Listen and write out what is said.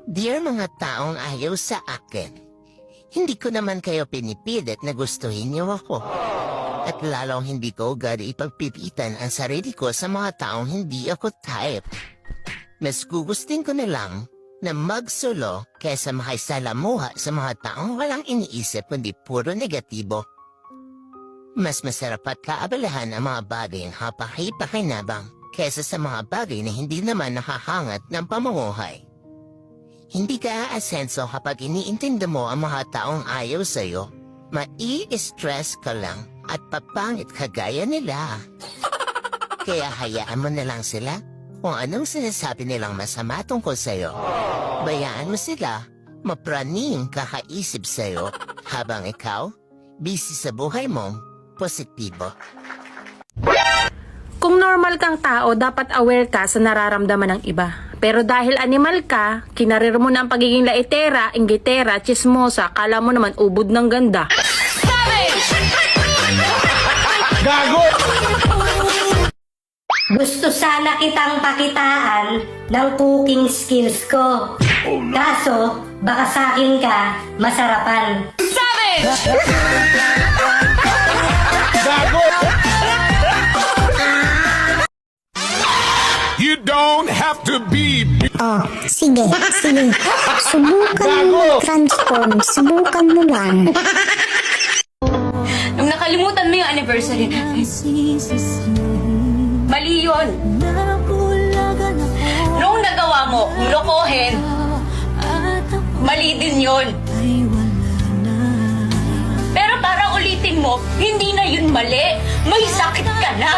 Dear mga taong ayaw sa akin, hindi ko naman kayo pinipilit na gustuhin niyo ako. At lalong hindi ko agad ipagpipilitan ang sarili ko sa mga taong hindi ako type. Mas gugustin ko na lang na magsolo kaysa makisalamuha sa mga taong walang iniisip kundi puro negatibo. Mas masarap at kaabalahan ang mga bagay na hapakipakinabang kaysa sa mga bagay na hindi naman nakahangat ng pamumuhay. Hindi ka aasenso kapag iniintindi mo ang mga taong ayaw sa'yo. Mai-stress ka lang at papangit kagaya nila. Kaya hayaan mo na lang sila kung anong sinasabi nilang masama tungkol sa'yo. Bayaan mo sila mapraning kakaisip sa'yo habang ikaw busy sa buhay mong positibo. Kung normal kang tao, dapat aware ka sa nararamdaman ng iba. Pero dahil animal ka, kinarir mo na ang pagiging laitera, inggitera, chismosa, kala mo naman ubod ng ganda. Gago! Gusto sana kitang pakitaan ng cooking skills ko. Kaso, baka sa akin ka masarapan. Gago! You don't have to be... Oh, sige. Subukan mo transform. Subukan mo lang. Nung nakalimutan mo yung anniversary natin, mali yun. Nung nagawa mo, lokohin, mali din yun. Pero para ulitin mo, hindi na yun mali. May sakit ka na.